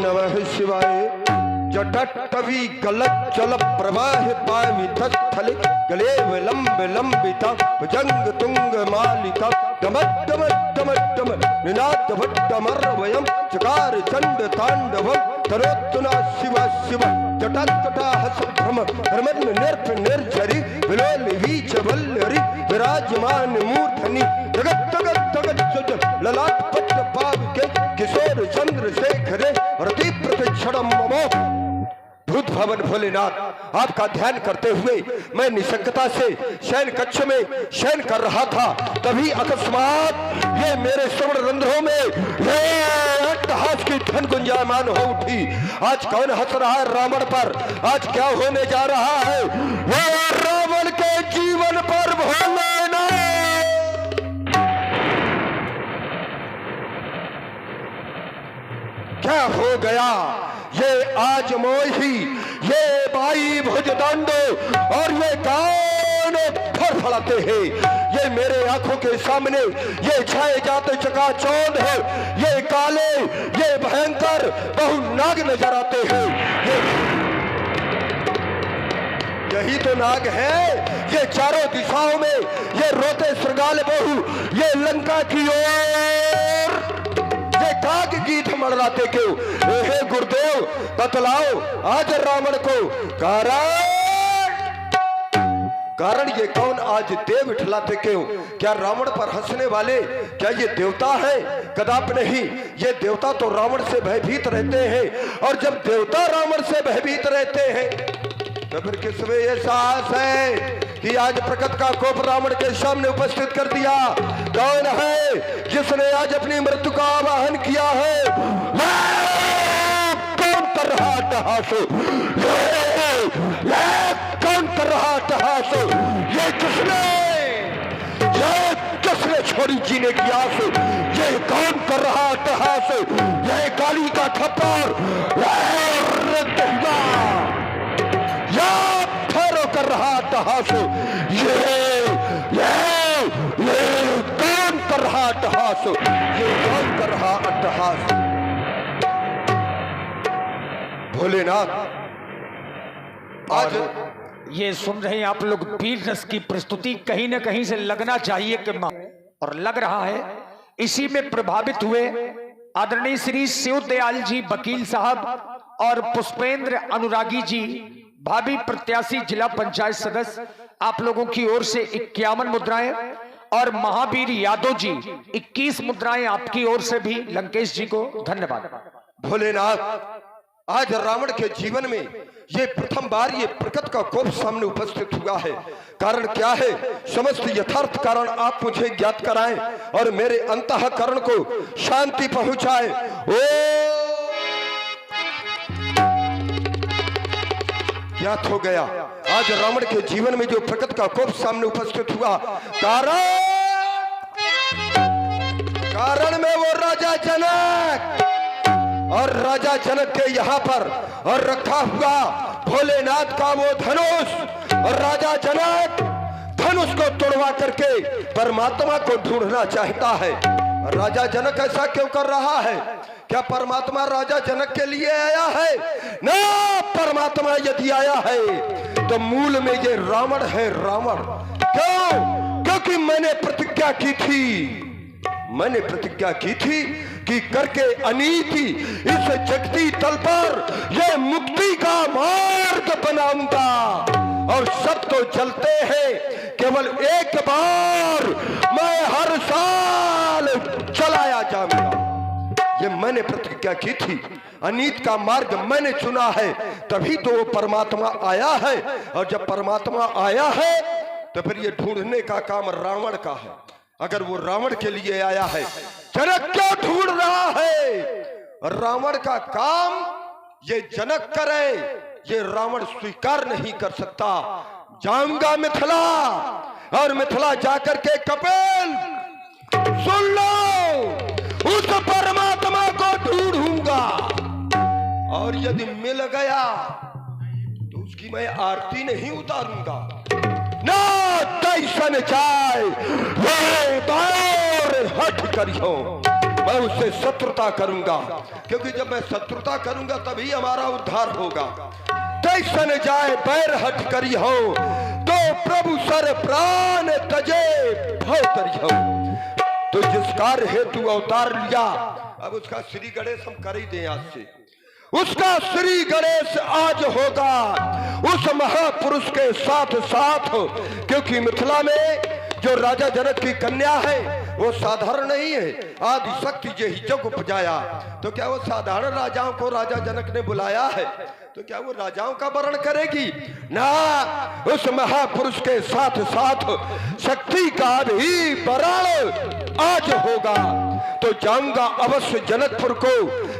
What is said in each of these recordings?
नमः शिवाय। जटट्टवी गलत जल प्रवाह पामि तत्थले गले विलंब लंबिता भुजंग तुंग मालिका डमट डमट डमट डमट निनाद भट्टमर वयम चकार चंड तांडवम तरोत्तुना शिव शिव जटात्कटा हस भ्रम भ्रमन निर्प निर्झरी विलोल वीच वल्लरी विराजमान मूर्धनि जगत जगत जगत सुजल ललाट पत्र पाव के किशोर चंद्रशेखरे रति प्रतिक्षणम ममो। भूत भवन भोलेनाथ आपका ध्यान करते हुए मैं निशंकता से शयन कक्ष में शयन कर रहा था, तभी अकस्मात ये मेरे श्रवण रंध्रों में ये अट्टहास की ध्वन गुंजायमान हो उठी। आज कौन हंस रहा है रावण पर? आज क्या होने जा रहा है? वो रावण के जीवन पर भोलेनाथ। क्या हो गया? ये आज मोही, ये बाई भुजदंडो और ये कान फड़फड़ाते हैं। ये मेरे आंखों के सामने ये छाए जाते चकाचौंध है। ये काले, ये भयंकर बहु नाग नजर आते हैं। यही तो नाग है। ये चारों दिशाओं में ये रोते श्रृंगाल बहु, ये लंका की ओर काग गीत मड़लाते क्यों? हे गुरुदेव बतलाओ आज रावण को कारण ये कौन आज देव उठलाते क्यों? क्या रावण पर हंसने वाले क्या ये देवता है? कदापि नहीं। ये देवता तो रावण से भयभीत रहते हैं, और जब देवता रावण से भयभीत रहते हैं तो फिर किसमें ये साहस है कि आज प्रकट का कोप रावण के सामने उपस्थित कर दिया? कौन है जिसने आज अपनी मृत्यु का आवाहन किया है? कौन कर रहा टहासो? कौन कर रहा टहासो? ये किसने छोड़ी जीने की आस? ये कौन कर रहा टहासो? ये काली का थप्पड़ कर रहा टहासो? ये कौन कर रहा टहासो? ये कौन कर रहा अट्टहास? भोलेनाथ आज ये सुन रहे हैं आप लोग वीर रस की प्रस्तुति कहीं ना कहीं से लगना चाहिए कि और लग रहा है। इसी में प्रभावित हुए आदरणीय श्री शिवदयाल जी वकील साहब और पुष्पेंद्र अनुरागी जी भावी प्रत्याशी जिला पंचायत सदस्य, आप लोगों की ओर से 51 मुद्राएं और महावीर यादव जी 21 मुद्राएं आपकी ओर से भी लंकेश जी को धन्यवाद। भोलेनाथ आज रावण के जीवन में ये प्रथम बार ये प्रकट का कोप सामने उपस्थित हुआ है। कारण क्या है? समस्त यथार्थ कारण आप मुझे ज्ञात कराएं और मेरे अंतःकरण को शांति पहुंचाएं। ज्ञात हो गया आज रावण के जीवन में जो प्रकट का कोप सामने उपस्थित हुआ। कारण में वो राजा जनक और राजा जनक के यहाँ पर और रखा हुआ भोलेनाथ का वो धनुष, और राजा जनक धनुष को तोड़वा करके परमात्मा को ढूंढना चाहता है। राजा जनक ऐसा क्यों कर रहा है? क्या परमात्मा राजा जनक के लिए आया है? ना, परमात्मा यदि आया है तो मूल में ये रावण है। रावण क्यों? क्योंकि मैंने प्रतिज्ञा की थी कि करके अनीति इस जगती तल पर ये मुक्ति का मार्ग बनाऊंगा, और सब तो जलते हैं, केवल एक बार मैं हर साल चलाया जाऊंगा। ये मैंने प्रतिज्ञा की थी। अनीत का मार्ग मैंने चुना है, तभी तो वो परमात्मा आया है। और जब परमात्मा आया है तो फिर ये ढूंढने का काम रावण का है। अगर वो रावण के लिए आया है, जनक क्यों ढूंढ रहा है? रावण का काम ये जनक करे, ये रावण स्वीकार नहीं कर सकता। जाऊंगा मिथिला, और मिथिला जाकर के कपिल सुन लो, उस परमात्मा को ढूंढूंगा, और यदि मिल गया तो उसकी मैं आरती नहीं उतारूंगा ना। तैसन चाय वे बार हट करियो। मैं उससे शत्रुता करूंगा, क्योंकि जब मैं शत्रुता करूंगा तभी हमारा उद्धार होगा। कैसन जाए बैर हट करी हो, तो प्रभु सर प्राण तजे भवतरी हो। तो जिस कार्य हेतु अवतार लिया, अब उसका श्री गणेश हम कर ही दें आज से। उसका श्री गणेश आज होगा उस महापुरुष के साथ साथ, क्योंकि मिथिला में जो राजा जनक की कन्या है वो साधारण नहीं है। आदि शक्ति जे ही जग उपजाया, तो क्या वो साधारण राजाओं को राजा जनक ने बुलाया है? तो क्या वो राजाओं का वर्ण करेगी? ना, उस महापुरुष के साथ साथ शक्ति का भी वर्ण आज होगा। तो जाऊंगा अवश्य जनकपुर को,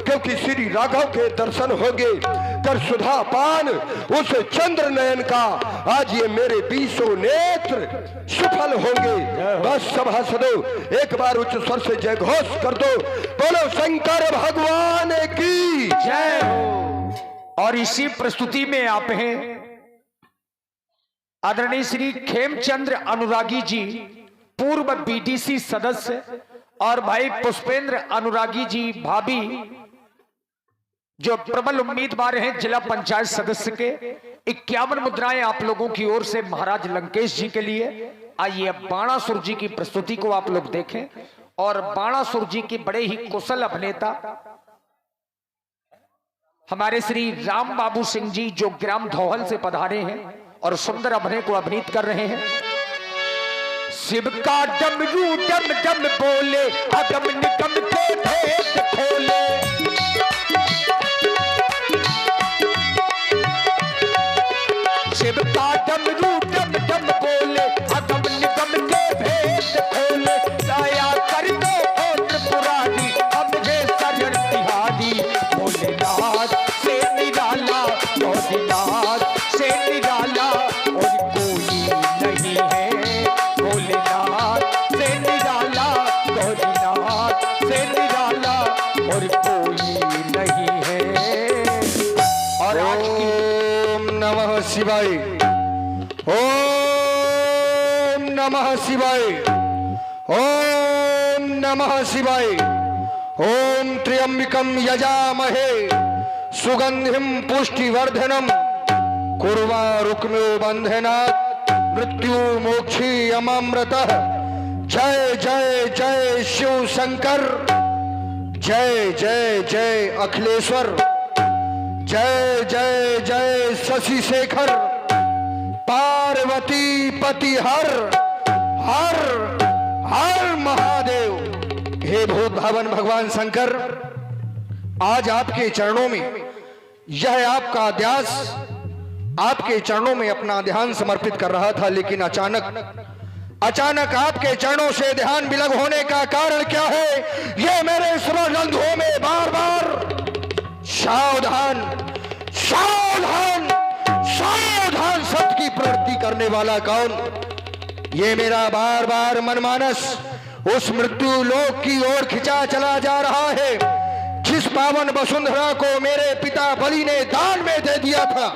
क्योंकि श्री राघव के दर्शन होंगे, कर सुधा पान उस चंद्र नयन का आज ये मेरे 20 नेत्र सफल होंगे। बस सभासदों एक बार उच्च स्वर से जय घोष कर दो, बोलो शंकर भगवान की जय हो। और इसी प्रस्तुति में आप हैं आदरणीय श्री खेमचंद्र अनुरागी जी, पूर्व बीडीसी सदस्य, और भाई पुष्पेंद्र अनुरागी जी भाभी, जो प्रबल उम्मीदवार हैं जिला पंचायत सदस्य के। 51 मुद्राएं आप लोगों की ओर से महाराज लंकेश जी के लिए। आइए अब बाणासुर जी की प्रस्तुति को आप लोग देखें, और बाणासुर जी की बड़े ही कुशल अभिनेता हमारे श्री राम बाबू सिंह जी, जो ग्राम धौहल से पधारे हैं और सुंदर अभिनय को अभिनीत कर रहे हैं। शिव का डमरू डम डम बोले, अगम निगम के भेद खोले। शिव का डमरू डम डम बोले, अगम निगम के भेद खोले। दया कर दो ओ त्रिपुरारी, मुझे शरण तिहारी। भोलेनाथ से निराला, भोलेनाथ से निराला और कोई नहीं है। भोलेनाथ से निराला, भोलेनाथ से निराला और कोई नहीं है। और आज की ओम नमः शिवाय, ओम नमः शिवाय, ओम नमः शिवाय। ओम त्र्यंबकं यजामहे सुगंधिं पुष्टिवर्धनम, कुर्वारुकमिव बंधनात् मृत्यु मोक्षी अमृतः। जय जय जय शिव शंकर, जय जय जय अखिलेश्वर, जय जय जय शशि शेखर, पार्वती पति हर हर हर महादेव। हे भूत भावन भगवान शंकर, आज आपके चरणों में यह आपका ध्यास, आपके चरणों में अपना ध्यान समर्पित कर रहा था, लेकिन अचानक आपके चरणों से ध्यान विलग होने का कारण क्या है? ये मेरे स्मरणों में बार बार सावधान सावधान सावधान शब्द की प्रवृत्ति करने वाला कौन? ये मेरा बार बार मनमानस उस मृत्यु लोक की ओर खिंचा चला जा रहा है, जिस पावन वसुंधरा को मेरे पिता बलि ने दान में दे दिया था।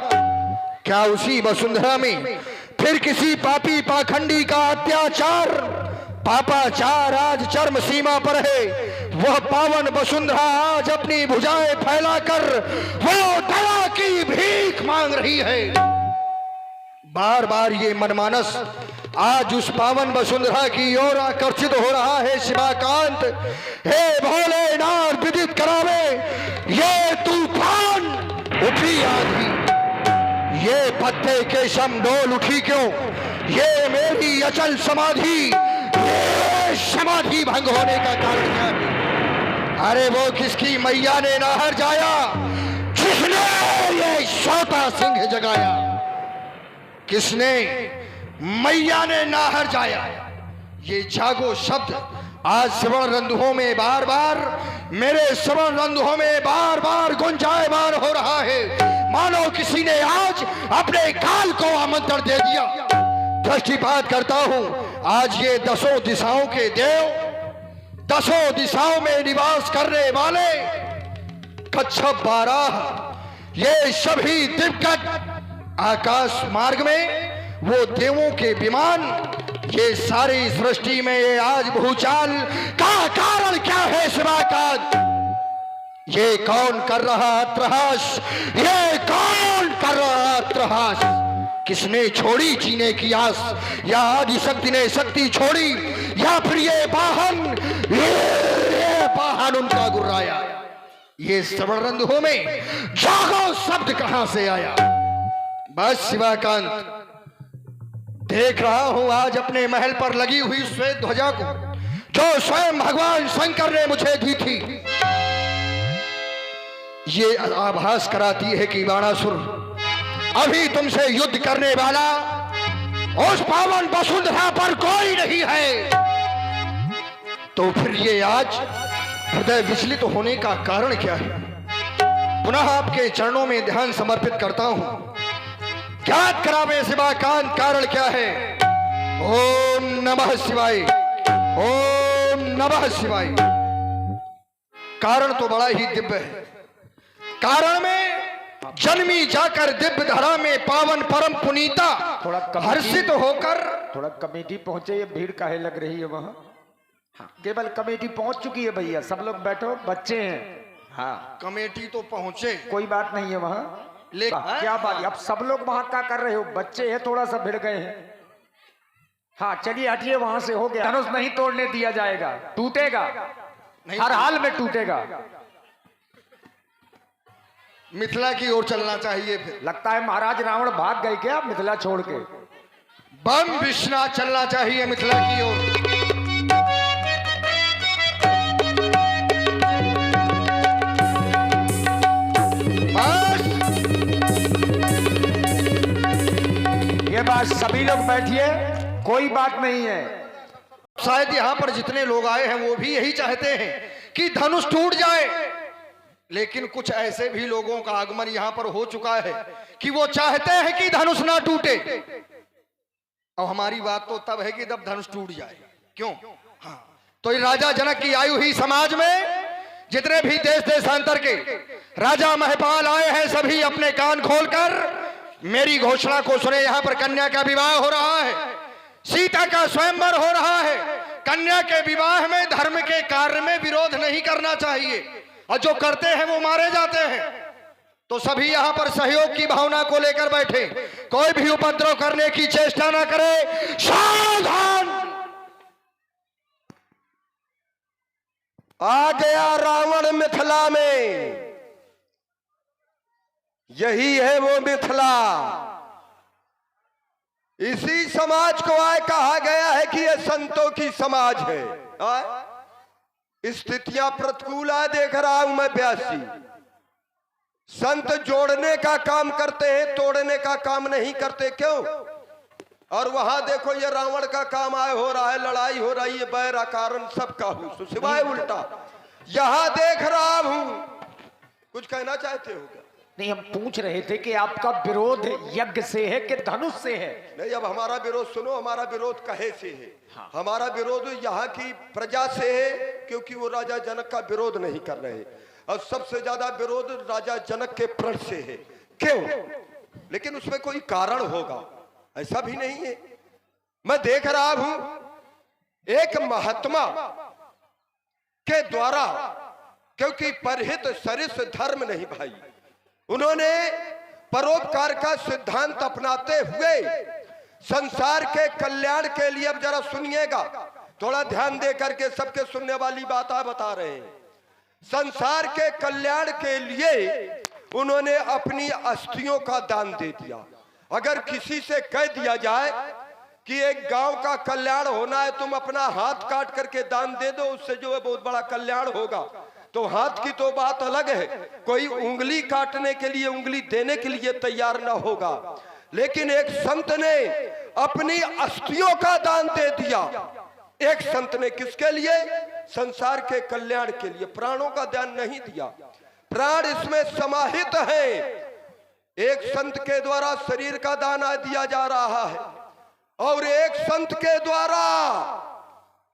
क्या उसी वसुंधरा में फिर किसी पापी पाखंडी का अत्याचार, पापाचार आज चरम सीमा पर है? वह पावन वसुंधरा आज अपनी भुजाएं फैलाकर वो दया की भीख मांग रही है। बार बार ये मनमानस आज उस पावन वसुंधरा की ओर आकर्षित हो रहा है। शिवाकांत, हे भोलेनाथ विदित करावे, ये तूफान उठी आंधी, ये पत्ते के शम डोल उठी क्यों? ये मेरी अचल समाधि, ये समाधि भंग होने का कारण क्या है? अरे वो किसकी मैया ने नाहर जाया, जिसने ये सोता सिंह जगाया? किसने? मैया ने नाहर जाया। ये जागो शब्द आज श्रवण रंध्रों में बार बार, मेरे श्रवण रंध्रों में बार बार गुंजायमान हो रहा है, मानो किसी ने आज अपने काल को आमंत्रण दे दिया। दृष्टिपात करता हूं, आज ये 10 दिशाओं के देव, 10 दिशाओं में निवास करने वाले कच्छप 12, ये सभी दिग्गज आकाश मार्ग में वो देवों के विमान ये सारी सृष्टि में ये आज भूचाल का कारण क्या है शिवाकांत? ये कौन कर रहा अट्टहास? ये कौन कर रहा अट्टहास? किसने छोड़ी जीने की आस? या आदि शक्ति ने शक्ति छोड़ी, या फिर ये वाहन उनका गुर्राया? ये श्रवणरंध्रों में जागो शब्द कहां से आया? बस शिवाकांत, देख रहा हूं आज अपने महल पर लगी हुई श्वेत ध्वजा को, जो स्वयं भगवान शंकर ने मुझे दी थी। ये आभास कराती है कि बाणासुर अभी तुमसे युद्ध करने वाला उस पावन वसुंधरा पर कोई नहीं है। तो फिर ये आज हृदय विचलित होने का कारण क्या है? पुनः आपके चरणों में ध्यान समर्पित करता हूं। ज्ञात करावे शिवाकांत, कारण क्या है? ओम नमः शिवाय, ओम नमः शिवाय। कारण तो बड़ा ही दिव्य है। कारण में जन्मी जाकर दिव्य धरा में पावन परम पुनीता हर्षित होकर। थोड़ा कमेटी पहुंचे, ये भीड़ काहे लग रही है वहां? हाँ, केवल कमेटी पहुंच चुकी है भैया, सब लोग बैठो, बच्चे हैं। हाँ, कमेटी तो पहुंचे, कोई बात नहीं है वहां। क्या बात, अब सब लोग वहां क्या कर रहे हो? बच्चे हैं, थोड़ा सा भिड़ गए हैं। हाँ चलिए हटिए, वहां से हो गया। धनुष नहीं तोड़ने दिया जाएगा, टूटेगा, हर हाल में टूटेगा। मिथिला की ओर चलना चाहिए। फिर लगता है महाराज रावण भाग गए क्या मिथिला छोड़ के? बम विश्वनाथ चलना चाहिए मिथिला की ओर। ये बात, सभी लोग बैठिए, कोई बात नहीं है। शायद यहाँ पर जितने लोग आए हैं वो भी यही चाहते हैं कि धनुष टूट जाए, लेकिन कुछ ऐसे भी लोगों का आगमन यहाँ पर हो चुका है कि वो चाहते हैं कि धनुष ना टूटे। और हमारी बात तो तब है कि जब धनुष टूट जाए। क्यों? हाँ, तो ये राजा जनक की आयु ही समाज में जितने भी देश देशांतर के राजा महपाल आए हैं, सभी अपने कान खोलकर मेरी घोषणा को सुने। यहाँ पर कन्या का विवाह हो रहा है, सीता का स्वयंवर हो रहा है। कन्या के विवाह में धर्म के कार्य में विरोध नहीं करना चाहिए, और जो करते हैं वो मारे जाते हैं। तो सभी यहाँ पर सहयोग की भावना को लेकर बैठे, कोई भी उपद्रव करने की चेष्टा ना करे। सावधान! आ गया रावण मिथिला में। यही है वो मिथिला। इसी समाज को आए कहा गया है कि यह संतों की समाज है। स्थितियां प्रतिकूल आ देख रहा हूं मैं ब्यासी। संत जोड़ने का काम करते हैं, तोड़ने का काम नहीं करते। क्यों? और वहां देखो ये रावण का काम आए हो रहा है, लड़ाई हो रही है, बैरा कारण सबका हूं सिवाय उल्टा। यहां देख रहा हूं, कुछ कहना चाहते हो क्या? नहीं, हम पूछ रहे थे कि आपका विरोध यज्ञ से है कि धनुष से है? नहीं, अब हमारा विरोध सुनो। हमारा विरोध कहे से है? हाँ। हमारा विरोध यहाँ की प्रजा से है, क्योंकि वो राजा जनक का विरोध नहीं कर रहे, और सबसे ज्यादा विरोध राजा जनक के प्रण से है। क्यों? लेकिन उसमें कोई कारण होगा, ऐसा भी नहीं है। मैं देख रहा हूं एक महात्मा के द्वारा, क्योंकि परहित सरिस धर्म नहीं भाई, उन्होंने परोपकार का सिद्धांत अपनाते हुए संसार के कल्याण के लिए, अब जरा सुनिएगा, थोड़ा ध्यान दे करके, सबके सुनने वाली बात बता रहे हैं। संसार के कल्याण के लिए उन्होंने अपनी अस्थियों का दान दे दिया। अगर किसी से कह दिया जाए कि एक गांव का कल्याण होना है, तुम अपना हाथ काट करके दान दे दो, उससे जो है बहुत बड़ा कल्याण होगा, तो हाथ की तो बात अलग है, कोई उंगली काटने के लिए, उंगली देने के लिए तैयार ना होगा। लेकिन एक संत ने अपनी अस्थियों का दान दे दिया। एक संत ने किसके लिए? संसार के कल्याण के लिए। प्राणों का दान नहीं दिया, प्राण इसमें समाहित है। एक संत के द्वारा शरीर का दान दिया जा रहा है, और एक संत के द्वारा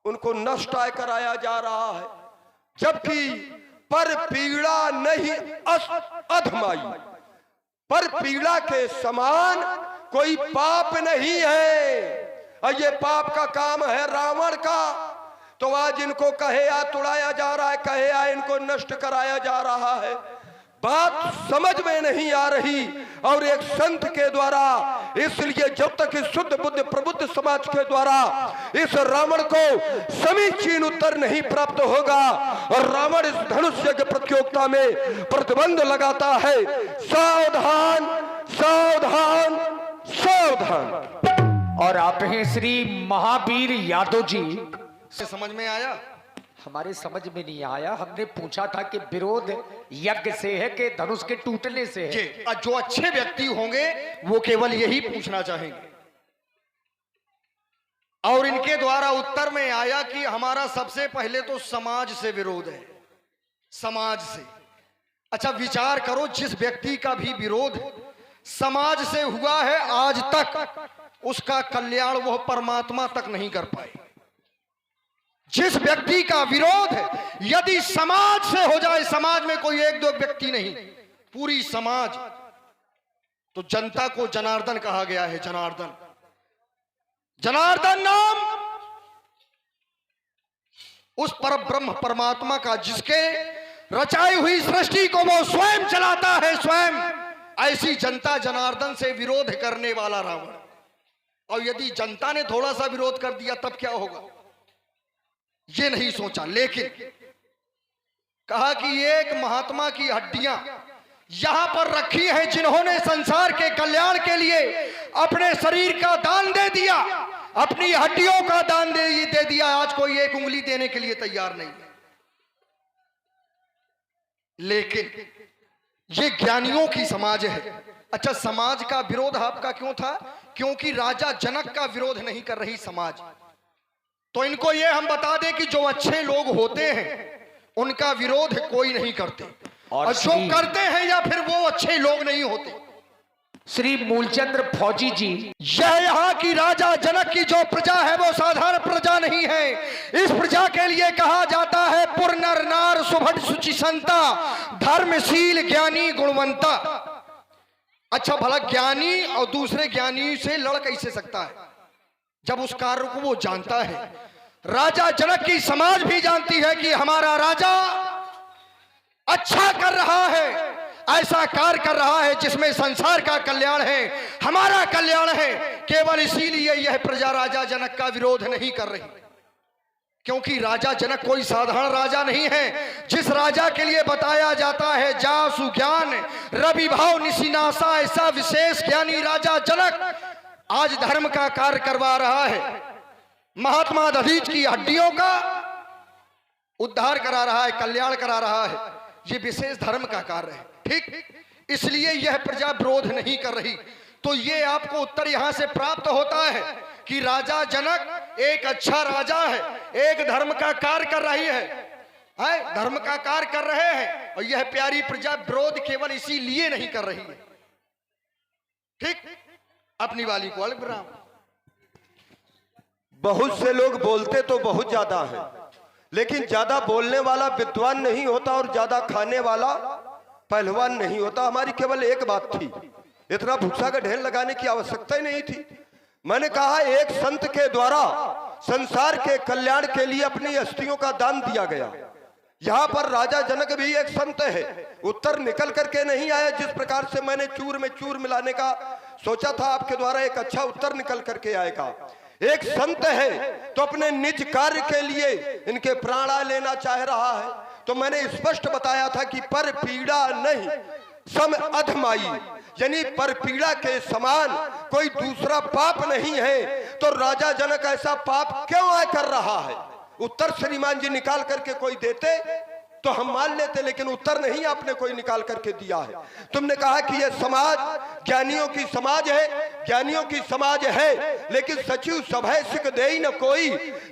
उनको नष्ट कराया जा रहा है, जबकि पर पीड़ा नहीं अधमाई, पर पीड़ा के समान कोई पाप नहीं है। और ये पाप का काम है रावण का। तो आज इनको कहे या तुड़ाया जा रहा है, कहे या इनको नष्ट कराया जा रहा है। बात समझ में नहीं आ रही। और एक संत के द्वारा, इसलिए जब तक इस शुद्ध बुद्ध प्रबुद्ध समाज के द्वारा इस रावण को समीचीन उत्तर नहीं प्राप्त होगा और रावण इस धनुष यज्ञ प्रतियोगिता में प्रतिबंध लगाता है, सावधान सावधान सावधान। और आप हैं श्री महावीर यादव जी। से समझ में आया? हमारे समझ में नहीं आया। हमने पूछा था कि विरोध यज्ञ से है कि धनुष के टूटने से है। जो अच्छे व्यक्ति होंगे वो केवल यही पूछना चाहेंगे। और इनके द्वारा उत्तर में आया कि हमारा सबसे पहले तो समाज से विरोध है, समाज से। अच्छा विचार करो, जिस व्यक्ति का भी विरोध समाज से हुआ है आज तक उसका कल्याण वह परमात्मा तक नहीं कर पाए। जिस व्यक्ति का विरोध यदि समाज से हो जाए, समाज में कोई एक दो व्यक्ति नहीं, पूरी समाज, तो जनता को जनार्दन कहा गया है। जनार्दन, जनार्दन नाम उस परब्रह्म परमात्मा का जिसके रचाई हुई सृष्टि को वो स्वयं चलाता है, स्वयं। ऐसी जनता जनार्दन से विरोध करने वाला रावण। और यदि जनता ने थोड़ा सा विरोध कर दिया तब क्या होगा, ये नहीं सोचा। लेकिन कहा कि एक महात्मा की हड्डियां यहां पर रखी हैं जिन्होंने संसार के कल्याण के लिए अपने शरीर का दान दे दिया, अपनी हड्डियों का दान दे दिया। आज कोई एक उंगली देने के लिए तैयार नहीं है। लेकिन ये ज्ञानियों की समाज है। अच्छा, समाज का विरोध आपका क्यों था? क्योंकि राजा जनक का विरोध नहीं कर रही समाज। तो इनको ये हम बता दें कि जो अच्छे लोग होते हैं उनका विरोध कोई नहीं करते, और जो करते हैं या फिर वो अच्छे लोग नहीं होते। श्री मूलचंद्र फौजी जी, यह यहाँ की राजा जनक की जो प्रजा है वो साधारण प्रजा नहीं है। इस प्रजा के लिए कहा जाता है पुर नर नार सुभट सुचि संता, धर्मशील ज्ञानी गुणवंता। अच्छा भला ज्ञानी और दूसरे ज्ञानी से लड़ कैसे सकता है जब उस कार्य को वो जानता है? राजा जनक की समाज भी जानती है कि हमारा राजा अच्छा कर रहा है, ऐसा कार्य कर रहा है जिसमें संसार का कल्याण है, हमारा कल्याण है। केवल इसीलिए यह प्रजा राजा जनक का विरोध नहीं कर रही, क्योंकि राजा जनक कोई साधारण राजा नहीं है। जिस राजा के लिए बताया जाता है जासु ज्ञान रवि भाव निशिनासा, ऐसा विशेष ज्ञानी राजा जनक आज धर्म का कार्य करवा रहा है। महात्मा दधीच की हड्डियों का उद्धार करा रहा है, कल्याण करा रहा है। ये विशेष धर्म का कार्य है, ठीक। इसलिए यह प्रजा विरोध नहीं कर रही। तो ये आपको उत्तर यहां से प्राप्त होता है कि राजा जनक एक अच्छा राजा है, एक धर्म का कार्य कर रही है, धर्म का कार्य कर रहे हैं। और यह प्यारी प्रजा विरोध केवल इसीलिए नहीं कर रही है, ठीक। अपनी वाली को अलग विराम। बहुत से लोग बोलते तो बहुत ज्यादा है, लेकिन ज्यादा बोलने वाला विद्वान नहीं होता और ज्यादा खाने वाला पहलवान नहीं होता। हमारी केवल एक बात थी, इतना भूसा का ढेर लगाने की आवश्यकता ही नहीं थी। मैंने कहा एक संत के द्वारा संसार के कल्याण के लिए अपनी अस्थियों का दान दिया गया। यहाँ पर राजा जनक भी एक संत है। उत्तर निकल करके नहीं आया जिस प्रकार से मैंने चूर में चूर मिलाने का सोचा था, आपके द्वारा एक अच्छा उत्तर निकल करके आएगा। एक संत है तो अपने निज कार्य के लिए इनके प्राणा लेना चाह रहा है। तो मैंने स्पष्ट बताया था कि पर पीड़ा नहीं सम अधमाई, यानी पर पीड़ा के समान कोई दूसरा पाप नहीं है। तो राजा जनक ऐसा पाप क्यों कर रहा है? उत्तर श्रीमान जी निकाल करके कोई देते तो हम मान लेते, लेकिन उत्तर नहीं आपने कोई निकाल करके दिया है। तुमने कहा कि यह समाज ज्ञानियों की समाज है, ज्ञानियों की समाज है, लेकिन सचिव सभय सिख दे न कोई।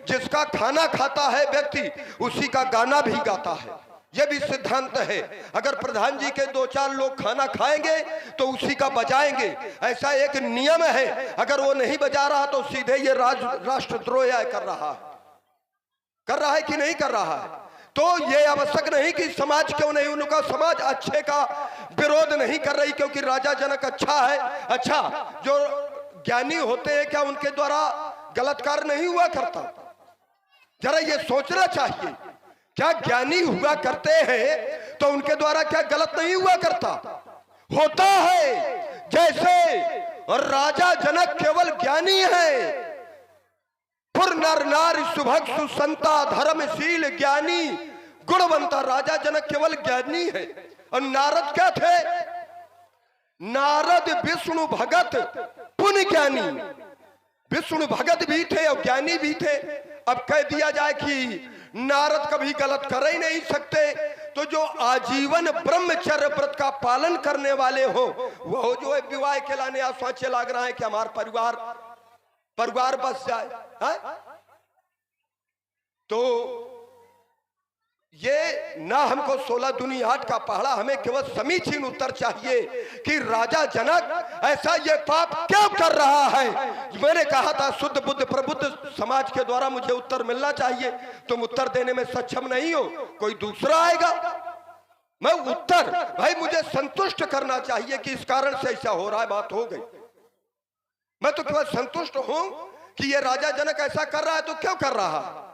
जिसका खाना खाता है व्यक्ति उसी का गाना भी गाता है, यह भी सिद्धांत है। अगर प्रधान जी के 2-4 लोग खाना खाएंगे तो उसी का बजाएंगे, ऐसा एक नियम है। अगर वो नहीं बजा रहा तो सीधे ये राष्ट्रद्रोह कर रहा है कि नहीं कर रहा है। तो ये आवश्यक नहीं कि समाज क्यों नहीं, उनका समाज अच्छे का विरोध नहीं कर रही क्योंकि राजा जनक अच्छा है। अच्छा, जो ज्ञानी होते हैं क्या उनके द्वारा गलत कार्य नहीं हुआ करता। जरा ये सोचना चाहिए, क्या ज्ञानी हुआ करते हैं तो उनके द्वारा क्या गलत नहीं हुआ करता? होता है। जैसे राजा जनक केवल ज्ञानी है, पुर नर नारी सुभग सुसंता धर्मशील ज्ञानी गुणवंता, राजा जनक केवल ज्ञानी है। और नारद क्या थे? नारद विष्णु भगत पुण्य ज्ञानी, विष्णु भगत भी थे और ज्ञानी भी थे। अब कह दिया जाए कि नारद कभी गलत कर ही नहीं सकते, तो जो आजीवन ब्रह्मचर्य व्रत का पालन करने वाले हो वो जो है विवाह के लाने आप सोचे लग रहा है कि हमारा परिवार बस जाए है? तो ये ना हमको 16 दुनी 8 का पहाड़ा, हमें केवल समीचीन उत्तर चाहिए कि राजा जनक ऐसा ये पाप क्यों कर रहा है। मैंने कहा था शुद्ध बुद्ध प्रबुद्ध समाज के द्वारा मुझे उत्तर मिलना चाहिए। तुम उत्तर देने में सक्षम नहीं हो, कोई दूसरा आएगा। मैं उत्तर भाई मुझे संतुष्ट करना चाहिए कि इस कारण से ऐसा हो रहा है, बात हो गई। मैं तो केवल संतुष्ट हूं कि ये राजा जनक ऐसा कर रहा है तो क्यों कर रहा है,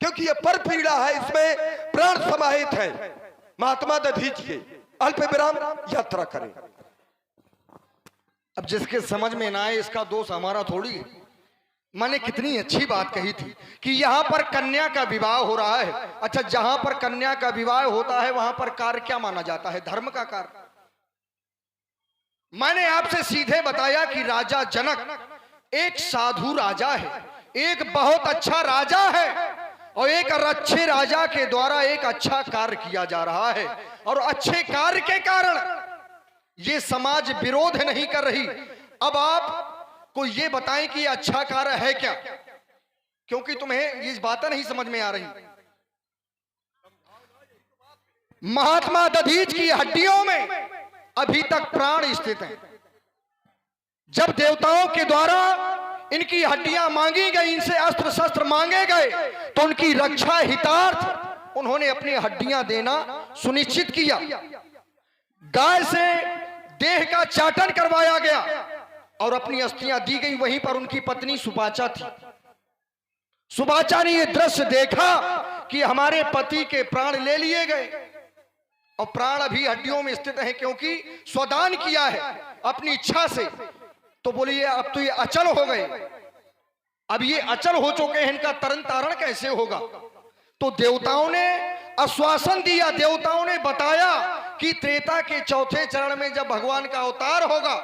क्योंकि ये पर पीड़ा है, इसमें प्राण समाहित है। महात्मा दधीच के अल्प विराम यात्रा करें। अब जिसके समझ में ना आए इसका दोष हमारा थोड़ी है। मैंने कितनी अच्छी बात कही थी कि यहां पर कन्या का विवाह हो रहा है। अच्छा, जहां पर कन्या का विवाह होता है वहां पर कार्य क्या माना जाता है? धर्म का कार्य। मैंने आपसे सीधे बताया कि राजा जनक एक साधु राजा है, एक बहुत अच्छा राजा है, और एक अच्छे राजा के द्वारा एक अच्छा कार्य किया जा रहा है, और अच्छे कार्य के कारण ये समाज विरोध नहीं कर रही। अब आप को ये बताएं कि अच्छा कार्य है क्या, क्योंकि तुम्हें ये बातें नहीं समझ में आ रही। महात्मा दधीच की हड्डियों में अभी तक प्राण स्थित हैं। जब देवताओं के द्वारा इनकी हड्डियां मांगी गई, इनसे अस्त्र शस्त्र मांगे गए, तो उनकी रक्षा हितार्थ उन्होंने अपनी हड्डियां देना सुनिश्चित किया। गाय से देह का चाटन करवाया गया और अपनी अस्थियां दी गई। वहीं पर उनकी पत्नी सुपाचा थी। सुपाचा ने यह दृश्य देखा कि हमारे पति के प्राण ले लिए गए, और प्राण अभी हड्डियों में स्थित हैं क्योंकि स्वदान किया है अपनी इच्छा से। तो बोलिए अब तो ये अचल हो गए, अब ये अचल हो चुके हैं, इनका तरन तारण कैसे होगा? तो देवताओं ने आश्वासन दिया, देवताओं ने बताया कि त्रेता के चौथे चरण में जब भगवान का अवतार होगा,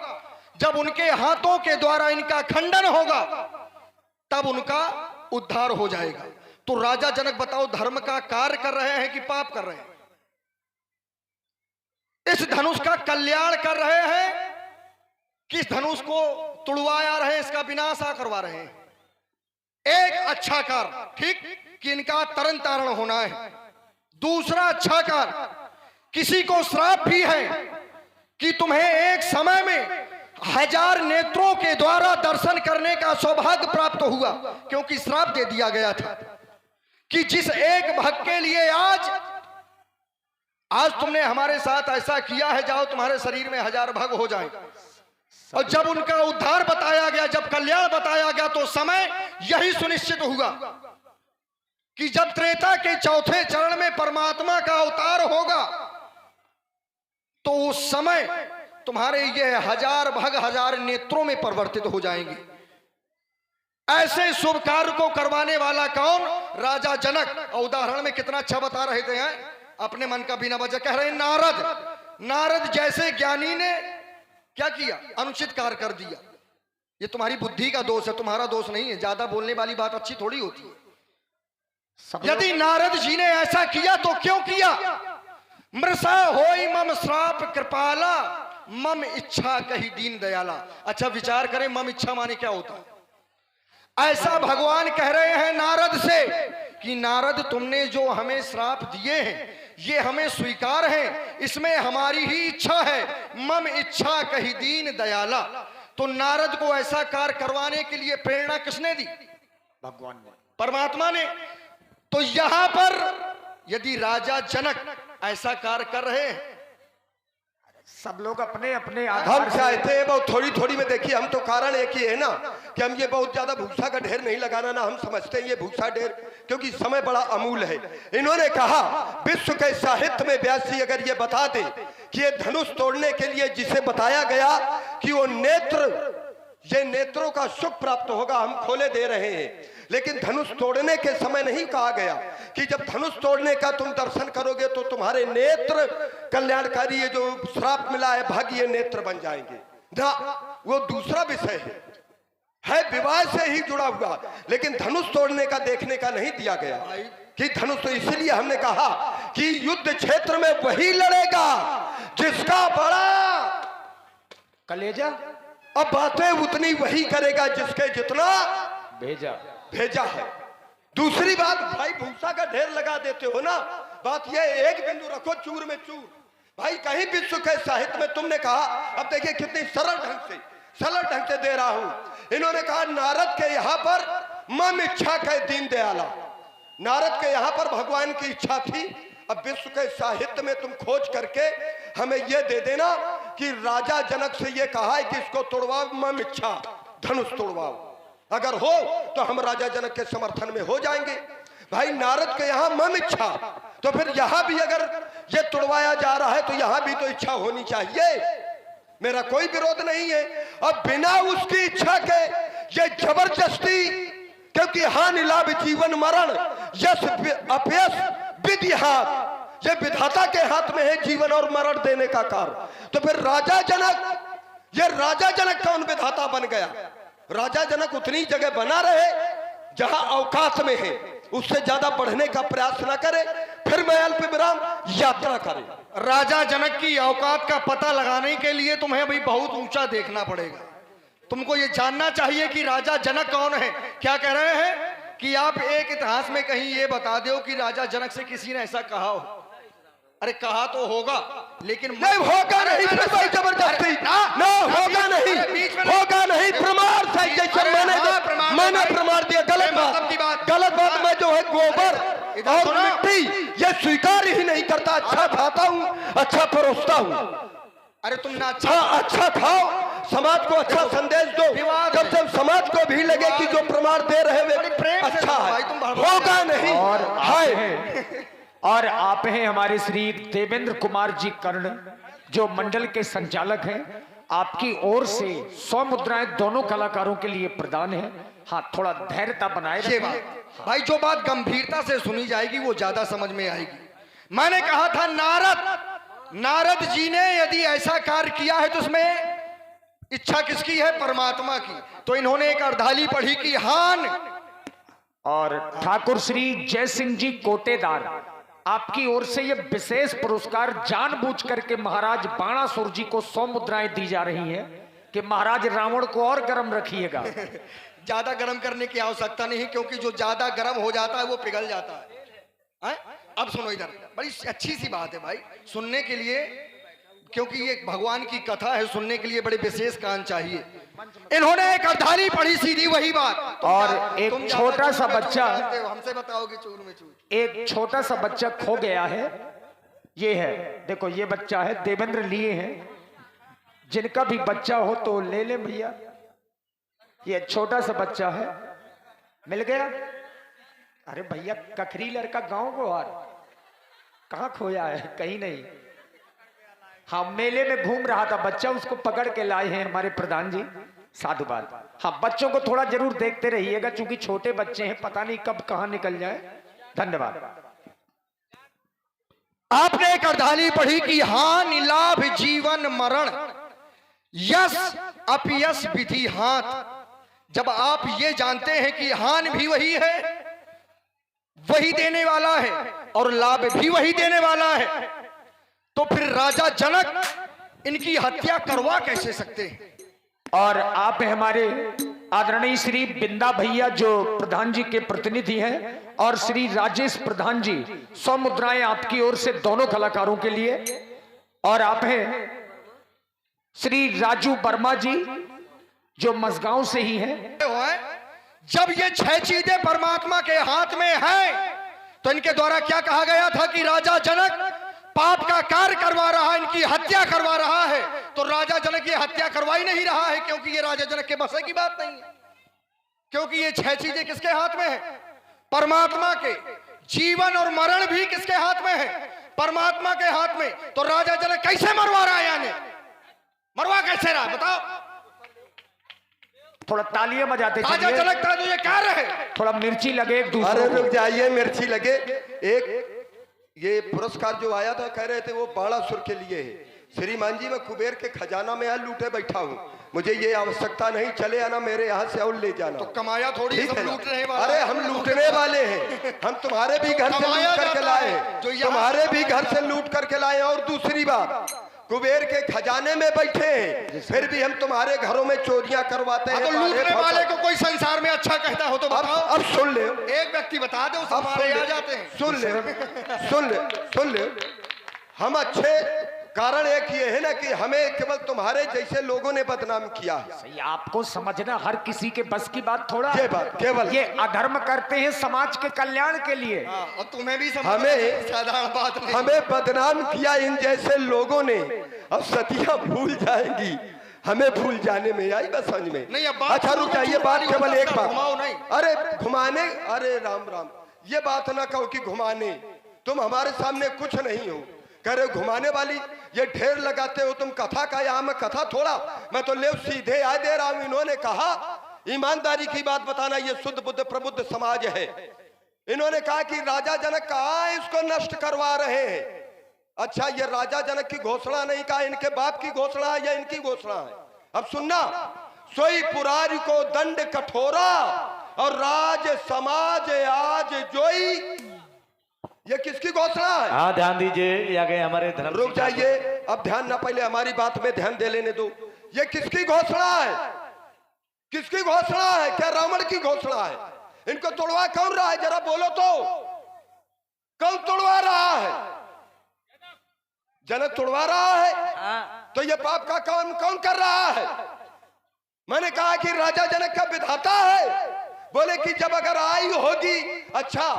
जब उनके हाथों के द्वारा इनका खंडन होगा, तब उनका उद्धार हो जाएगा। तो राजा जनक बताओ, धर्म का कार्य कर रहे हैं कि पाप कर रहे हैं? इस धनुष का कल्याण कर रहे हैं, किस धनुष को तुड़वाया रहे, इसका विनाश करवा रहे हैं? एक अच्छा कार्य, ठीक, कि इनका तरन तारण होना है। दूसरा अच्छा कार्य, किसी को श्राप भी है कि तुम्हें एक समय में 1000 नेत्रों के द्वारा दर्शन करने का सौभाग्य प्राप्त हुआ, क्योंकि श्राप दे दिया गया था कि जिस एक भक्त के लिए आज तुमने हमारे साथ ऐसा किया है, जाओ तुम्हारे शरीर में 1000 भग हो जाए। और जब उनका उद्धार बताया गया, जब कल्याण बताया गया, तो समय यही सुनिश्चित हुआ कि जब त्रेता के चौथे चरण में परमात्मा का अवतार होगा, तो उस समय तुम्हारे ये 1000 भग 1000 नेत्रों में परिवर्तित हो जाएंगे। ऐसे शुभ कार्य को करवाने वाला कौन? राजा जनक। और उदाहरण में कितना अच्छा बता रहे थे, अपने मन का बिना वजह कह रहे हैं नारद। नारद जैसे ज्ञानी ने क्या किया? अनुचित कार्य कर दिया। ये तुम्हारी बुद्धि का दोष है, तुम्हारा दोष नहीं है। ज्यादा बोलने वाली बात अच्छी थोड़ी होती है। यदि नारद जी ने ऐसा किया तो क्यों किया? मृषा होई मम श्राप कृपाला, मम इच्छा कही दीन दयाला। अच्छा विचार करें, मम इच्छा माने क्या होता है? ऐसा भगवान कह रहे हैं नारद से कि नारद तुमने जो हमें श्राप दिए हैं ये हमें स्वीकार है, इसमें हमारी ही इच्छा है। मम इच्छा कही दीन दयाला। तो नारद को ऐसा कार्य करवाने के लिए प्रेरणा किसने दी? भगवान ने, परमात्मा ने। तो यहां पर यदि राजा जनक ऐसा कार्य कर रहे हैं सब लोग अपने अपने हम आधार से चाहते हैं बहुत थोड़ी थोड़ी में, देखिए हम तो कारण एक ही है ना कि हम ये बहुत ज्यादा भूसा का ढेर नहीं लगाना ना, हम समझते हैं ये भूसा ढेर क्योंकि समय बड़ा अमूल है। इन्होंने कहा विश्व के साहित्य में व्यास जी अगर ये बता दे कि ये धनुष तोड़ने के लिए जिसे बताया गया कि वो ये नेत्रों का सुख प्राप्त होगा, हम खोले दे रहे हैं, लेकिन धनुष तोड़ने के समय नहीं कहा गया कि जब धनुष तोड़ने का तुम दर्शन करोगे तो तुम्हारे नेत्र कल्याणकारी, ये जो श्राप मिला है भाग्य, ये नेत्र बन जाएंगे ना, वो दूसरा विषय है विवाह से ही जुड़ा हुआ, लेकिन धनुष तोड़ने का देखने का नहीं दिया गया कि धनुष। तो इसलिए हमने कहा कि युद्ध क्षेत्र में वही लड़ेगा जिसका बड़ा कलेजा, अब बातें उतनी वही करेगा जिसके जितना भेजा है। दूसरी बात, भाई भूसा का ढेर लगा देते हो ना, बात यह एक बिंदु रखो चूर में चूर। भाई कहीं विश्व के साहित्य में तुमने कहा, अब देखिए कितनी सरल ढंग से दे रहा हूं। इन्होंने कहा नारद के यहां पर मम इच्छा के दीन दयाला, नारद के यहां पर भगवान की इच्छा थी। अब विश्व के साहित्य में तुम खोज करके हमें यह दे देना कि राजा जनक से यह कहा है कि इसको तोड़वाओ, मम इच्छा धनुष तोड़वाओ, अगर हो तो हम राजा जनक के समर्थन में हो जाएंगे। भाई नारद के यहाँ मम इच्छा, तो फिर यहाँ भी अगर ये तोड़वाया जा रहा है तो यहाँ भी तो इच्छा होनी चाहिए, मेरा कोई विरोध नहीं है। अब बिना उसकी इच्छा के ये जबरदस्ती, क्योंकि हानि लाभ जीवन मरण यश अपयश विधि हाथ, ये विधाता के हाथ में है जीवन और मरण देने का कार्य। तो फिर राजा जनक कौन विधाता बन गया? राजा जनक उतनी जगह बना रहे जहां औकात में है, उससे ज्यादा बढ़ने का प्रयास न करे, फिर महल पे विराम यात्रा करे। राजा जनक की औकात का पता लगाने के लिए तुम्हें अभी बहुत ऊंचा देखना पड़ेगा। तुमको ये जानना चाहिए कि राजा जनक कौन है। क्या कह रहे हैं कि आप एक इतिहास में कहीं ये बता दो कि राजा जनक से किसी ने ऐसा कहा हो। अरे कहा तो होगा, लेकिन नहीं होगा नहीं, फिर भाई जबरदस्ती ना होगा नहीं, होगा नहीं, प्रमाण सही, जैसे मैंने प्रमाण दिया। गलत बात मैं जो है गोबर और मिट्टी ये स्वीकार ही नहीं करता। अच्छा खाता हूँ, अच्छा परोसता हूँ। अरे तुम ना अच्छा खाओ, समाज को अच्छा संदेश दो, जब जब समाज को भी लगे कि जो प्रमाण दे रहे वे अच्छा है, होगा नहीं। और आप हैं हमारे श्री देवेंद्र कुमार जी कर्ण, जो मंडल के संचालक हैं। आपकी ओर से 100 मुद्राएं दोनों कलाकारों के लिए प्रदान है। हाँ, थोड़ा धैर्यता बनाए रखें। भाई जो बात गंभीरता से सुनी जाएगी वो ज्यादा समझ में आएगी। मैंने कहा था नारद जी ने यदि ऐसा कार्य किया है तो उसमें इच्छा किसकी है? परमात्मा की। तो इन्होंने एक अर्धाली पढ़ी कि हान। और ठाकुर श्री जय सिंह जी कोटेदार, आपकी ओर से ये विशेष पुरस्कार जानबूझ करके महाराज बाणासुर जी को 100 मुद्राएं दी जा रही हैं कि महाराज रावण को और गर्म रखिएगा। ज्यादा गर्म करने की आवश्यकता नहीं, क्योंकि जो ज्यादा गर्म हो जाता है वो पिघल जाता है। अब सुनो इधर, बड़ी अच्छी सी बात है भाई सुनने के लिए, क्योंकि ये भगवान की कथा है, सुनने के लिए बड़े विशेष कान चाहिए। इन्होंने एक अर्धाली पढ़ी, सीधी वही बात। और एक छोटा सा बच्चा, हमसे बताओगे चूर में चूर, एक छोटा सा बच्चा खो गया है। ये है, देखो ये बच्चा है, देवेंद्र लिए हैं। जिनका भी बच्चा हो तो ले ले भैया। ये छोटा सा बच्चा है, मिल गया। अरे भैया कखरी लड़का गांव को हार, कहाँ खोया है? कहीं नहीं। हाँ, मेले में घूम रहा था बच्चा, उसको पकड़ के लाए हैं हमारे प्रधान जी। साधुवाद। हाँ, बच्चों को थोड़ा जरूर देखते रहिएगा, क्योंकि छोटे बच्चे हैं, पता नहीं कब कहाँ निकल जाए। धन्यवाद। आपने एक अर्धाली पढ़ी कि हानि लाभ जीवन मरण यश अपयश विधि हाथ। जब आप ये जानते हैं कि हानि भी वही है, वही देने वाला है, और लाभ भी वही देने वाला है, तो फिर राजा जनक इनकी हत्या करवा कैसे सकते हैं? और आप हमारे आदरणीय श्री बिंदा भैया जो प्रधान जी के प्रतिनिधि हैं, और श्री राजेश प्रधान जी 100 मुद्राएं आपकी ओर से दोनों कलाकारों के लिए। और आप हैं श्री राजू वर्मा जी जो मसगांव से ही हैं। जब ये 6 चीजें परमात्मा के हाथ में है, तो इनके द्वारा क्या कहा गया था कि राजा जनक पाप का कार्य करवा रहा है, इनकी हत्या करवा रहा है, तो राजा जनक ये हत्या करवा ही नहीं रहा है, क्योंकि ये राजा जनक के बस की बात नहीं है। क्योंकि ये 6 चीजें किसके हाथ में है? परमात्मा के। जीवन और मरण भी किसके हाथ में है? परमात्मा के हाथ में। तो राजा जनक कैसे मरवा रहा है? यानी मरवा कैसे रहा बताओ? थोड़ा तालियां बजाते राजा चलिए। जनक का जो ये कार्य है, थोड़ा मिर्ची लगे एक दूसरे अरे को। रुक जाइए, मिर्ची लगे। एक ये पुरस्कार जो आया था, कह रहे थे वो बाणासुर के लिए है। श्रीमान जी, मैं कुबेर के खजाना में यहाँ लूटे बैठा हूँ, मुझे ये आवश्यकता नहीं, चले आना मेरे यहाँ से और ले जाना। तो कमाया थोड़ी ठीक सब है ना? लूटने वाला। अरे हम लूटने वाले हैं, हम तुम्हारे भी घर से कमाया लूट करके जाता लाए है, हैं, जो यहाँ- तुम्हारे भी घर से लूट करके लाए हैं। और दूसरी बात, कुबेर के खजाने में बैठे हैं, फिर भी हम तुम्हारे घरों में चोरियां करवाते हैं। तो लूटने वाले को कोई संसार में अच्छा कहता हो तो बताओ। अब सुन ले, एक व्यक्ति बता दो, अब हमारे आ जाते हैं। सुन ले, हम अच्छे कारण एक ये है ना कि हमें केवल तुम्हारे जैसे लोगों ने बदनाम किया है। सही, आपको समझना हर किसी के बस की बात थोड़ा। ये बात केवल ये अधर्म करते हैं समाज के कल्याण के लिए। और तुम्हें भी समझ हमें- साधारण बात नहीं। हमें बदनाम किया इन जैसे लोगों ने। अब सतियां भूल जाएंगी, हमें भूल जाने में आई बस समझ में। नहीं, अब बात अच्छा रुक जाइए, बात केवल एक बात। घुमाओ नहीं। अरे घुमाने, अरे राम राम, ये बात ना कहो कि घुमाने, तुम हमारे सामने कुछ नहीं हो। कह रहे घुमाने वाली, ये ढेर लगाते हो तुम कथा का, यहाँ मैं कथा थोड़ा, मैं तो ले सीधे आ दे रहा हूं। इन्होंने कहा ईमानदारी की बात बताना, ये शुद्ध बुद्ध प्रबुद्ध समाज है। इन्होंने कहा कि राजा जनक कहाँ इसको नष्ट करवा रहे हैं। अच्छा, ये राजा जनक की घोषणा नहीं कहा, इनके बाप की घोषणा है या इनकी घोषणा है? अब सुनना, सोई पुरारी को दंड कठोरा और राज समाज आज जोई, ये किसकी घोषणा है? हाँ ध्यान दीजिए, ये आ गए हमारे धर्म। रुक जाइए, अब ध्यान ना, पहले हमारी बात में ध्यान दे लेने दो। ये किसकी घोषणा है? किसकी घोषणा है? क्या रावण की घोषणा है? इनको तोड़वा कौन रहा है? जरा बोलो तो, कौन तोड़वा रहा है? जनक तोड़वा रहा है। तो ये पाप का काम कौन कर रहा है? मैंने कहा कि राजा जनक का विधाता है। बोले कि जब अगर आई होगी। अच्छा,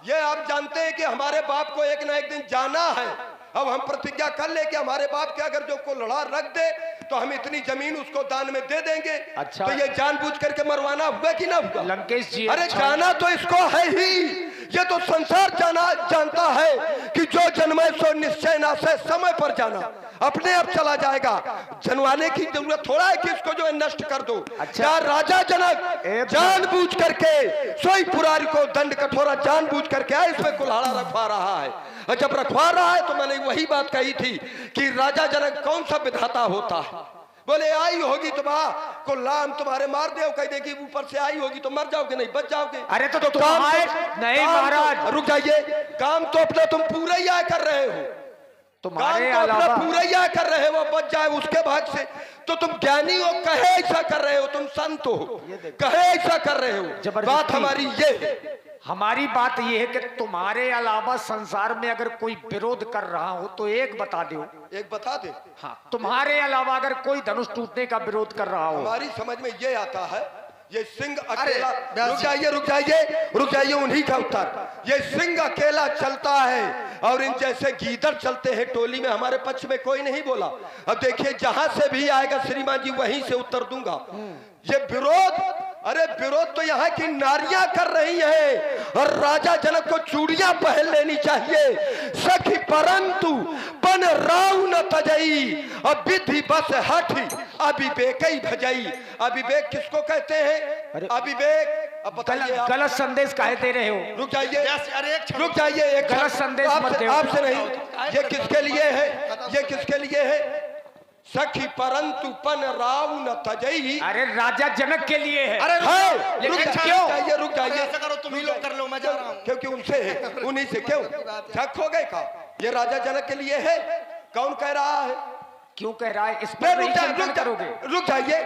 ये आप जानते हैं कि हमारे बाप को एक ना एक दिन जाना है। अब हम प्रतिज्ञा कर ले कि हमारे बाप के अगर जो को लड़ा रख दे तो हम इतनी जमीन उसको दान में दे देंगे। अच्छा। तो ये जानबूझ करके मरवाना हुआ कि ना हुआ? लंकेश जी, अरे अच्छा। जाना तो इसको है ही, ये तो संसार जानता है कि जो जन्मे सो निश्चय ना से समय पर जाना, अपने आप चला जाएगा। जनवाने की जरूरत थोड़ा है कि इसको जो है नष्ट कर दो। अच्छा। क्या राजा जनक जानबूझ करके सोई पुरारी को दंड कठोरा जानबूझ करके इसमें कुल्हाड़ा रखवा रहा है? और जब रखवा रहा है तो मैंने वही बात कही थी कि राजा जनक कौन सा विधाता होता है? बोले आई होगी तो को लाम तुम्हारे मार दे, कह देगी ऊपर से आई होगी तो मर जाओगे, नहीं बच जाओगे। अरे तो काम तुम्हारे नहीं महाराज, रुक जाइए, काम तो अपना तुम पूरा ही आया कर रहे हो, तुम्हारे काम तो अपना अलावा पूरा ही आया कर रहे हो, बच जाए उसके भाग से। तो तुम ज्ञानी हो, कहे ऐसा कर रहे हो, तुम संत हो, कहे ऐसा कर रहे हो। जबरदस्ती। बात हमारी ये है। हमारी बात यह है कि तुम्हारे अलावा संसार में अगर कोई विरोध कर रहा हो तो एक बता दो। एक बता दे, हाँ, तुम्हारे अलावा अगर कोई धनुष टूटने का विरोध कर रहा हो। हमारी समझ में ये आता है, ये सिंह अकेला, व्यास रुक जी। जाइए रुक जाइए रुक जाइए, उन्हीं का उत्तर। ये सिंह अकेला चलता है और इन जैसे गीदड़ चलते हैं टोली में, हमारे पक्ष में कोई नहीं बोला। अब देखिए, जहां से भी आएगा श्रीमान जी वहीं से उत्तर दूंगा। ये विरोध, अरे विरोध तो यहाँ की नारियां कर रही हैं और राजा जनक को चूड़ियां पहन लेनी चाहिए। सखी परंतु पन राव न तजई, अब विधि बस हठी अविवेक ही भजई। अविवेक किसको कहते हैं? अविवेक, अब बताइए आप। गलत संदेश काहे दे रहे हो? रुक जाइए, अरे एक क्षण। रुक जाइए, एक गलत संदेश मत दो। आपसे नहीं, ये किसके लिए है? ये किसके लिए है? सखी परंतु पन राव न तजई। अरे राजा जनक के लिए है। अरे है, लेकिन रुक क्यों? जाइए रुक जाइए, ऐसा करो, तुम ही लोग कर लो, मैं जा रहा हूं। क्योंकि उनसे है, उन्हीं से। क्यों शक हो गए का? ये राजा जनक के लिए है। कौन कह रहा है? क्यों कह रहा है? इस पर नहीं चिंतन करोगे? रुक जाइए,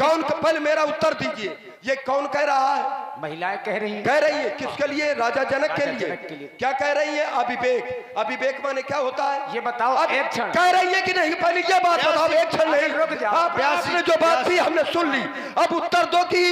कौन? पहले मेरा उत्तर दीजिए, ये कौन कह रहा है? महिलाएं कह रही हैं। कह रही है किसके लिए? राजा जनक के राजा लिए। जनक के लिए। क्या कह रही है? अविवेक। अविवेक माने क्या होता है? ये बताओ, अब एक क्षण। कह रही है कि नहीं? पहले ये बात बताओ, एक क्षण नहीं। रुक जाओ। आपने जो बात थी हमने सुन ली, अब उत्तर दो कि